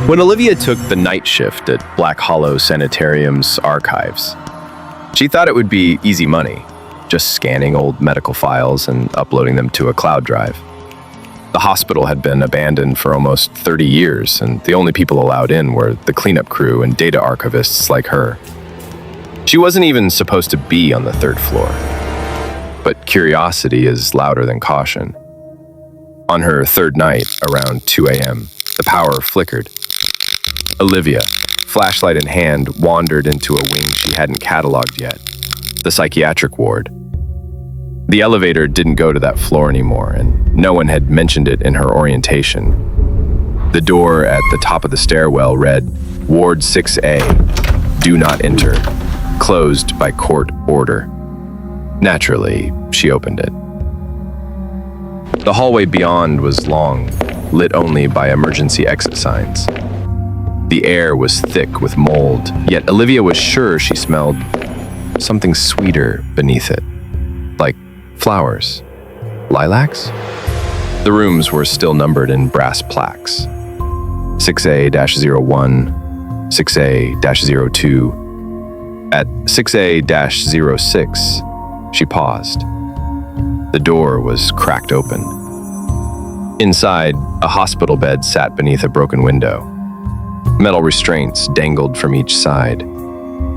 When Olivia took the night shift at Black Hollow Sanitarium's archives, she thought it would be easy money, just scanning old medical files and uploading them to a cloud drive. The hospital had been abandoned for almost 30 years, and the only people allowed in were the cleanup crew and data archivists like her. She wasn't even supposed to be on the third floor. But curiosity is louder than caution. On her third night, around 2 a.m., the power flickered. Olivia, flashlight in hand, wandered into a wing she hadn't cataloged yet, the psychiatric ward. The elevator didn't go to that floor anymore, and no one had mentioned it in her orientation. The door at the top of the stairwell read, Ward 6A, do not enter, closed by court order. Naturally, she opened it. The hallway beyond was long, lit only by emergency exit signs. The air was thick with mold, yet Olivia was sure she smelled something sweeter beneath it, like flowers. Lilacs? The rooms were still numbered in brass plaques. 6A-01, 6A-02. At 6A-06, she paused. The door was cracked open. Inside, a hospital bed sat beneath a broken window. Metal restraints dangled from each side.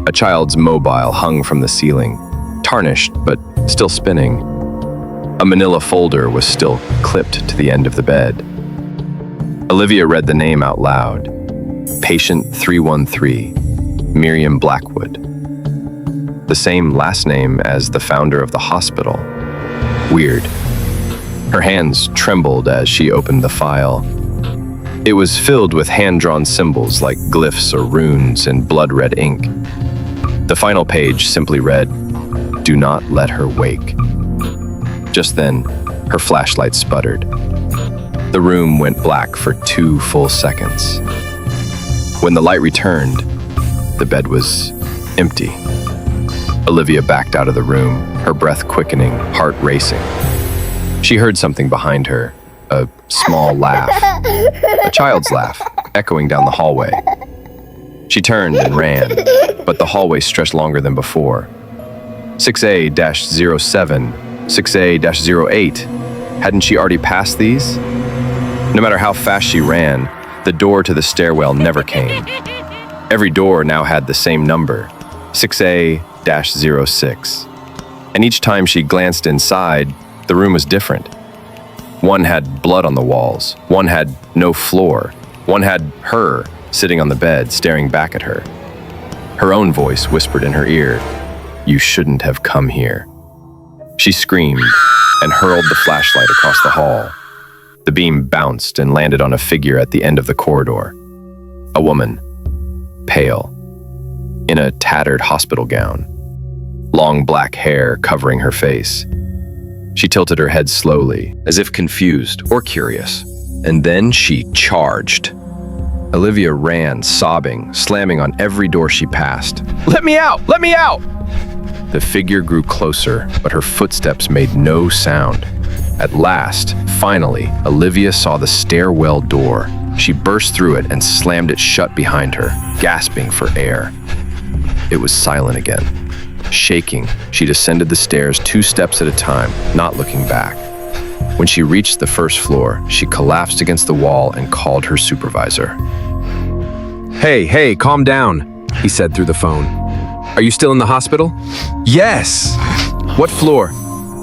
A child's mobile hung from the ceiling, tarnished but still spinning. A manila folder was still clipped to the end of the bed. Olivia read the name out loud. Patient 313, Miriam Blackwood. The same last name as the founder of the hospital. Weird. Her hands trembled as she opened the file. It was filled with hand-drawn symbols like glyphs or runes in blood-red ink. The final page simply read, "Do not let her wake." Just then, her flashlight sputtered. The room went black for 2 full seconds. When the light returned, the bed was empty. Olivia backed out of the room, her breath quickening, heart racing. She heard something behind her, a small laugh, a child's laugh, echoing down the hallway. She turned and ran, but the hallway stretched longer than before. 6A-07, 6A-08. Hadn't she already passed these? No matter how fast she ran, the door to the stairwell never came. Every door now had the same number, 6A-06. And each time she glanced inside, the room was different. One had blood on the walls, one had no floor, one had her sitting on the bed, staring back at her. Her own voice whispered in her ear, "You shouldn't have come here." She screamed and hurled the flashlight across the hall. The beam bounced and landed on a figure at the end of the corridor. A woman, pale, in a tattered hospital gown, long black hair covering her face. She tilted her head slowly, as if confused or curious, and then she charged. Olivia ran, sobbing, slamming on every door she passed. "Let me out! Let me out!" The figure grew closer, but her footsteps made no sound. At last, finally, Olivia saw the stairwell door. She burst through it and slammed it shut behind her, gasping for air. It was silent again. Shaking, she descended the stairs 2 steps at a time, not looking back. When she reached the first floor, she collapsed against the wall and called her supervisor. Hey, calm down, he said through the phone. Are you still in the hospital? Yes. What floor?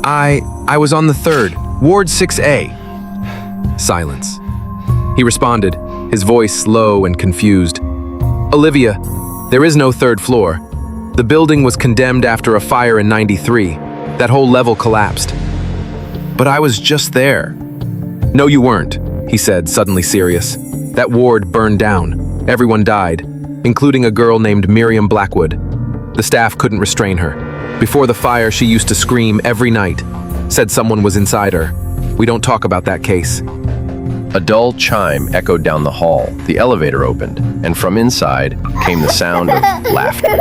I was on the 3rd, Ward 6A. Silence. He responded, his voice low and confused. Olivia, there is no 3rd floor. The building was condemned after a fire in '93. That whole level collapsed. But I was just there. No, you weren't, he said, suddenly serious. That ward burned down. Everyone died, including a girl named Miriam Blackwood. The staff couldn't restrain her. Before the fire, she used to scream every night. Said someone was inside her. We don't talk about that case. A dull chime echoed down the hall. The elevator opened, and from inside came the sound of laughter.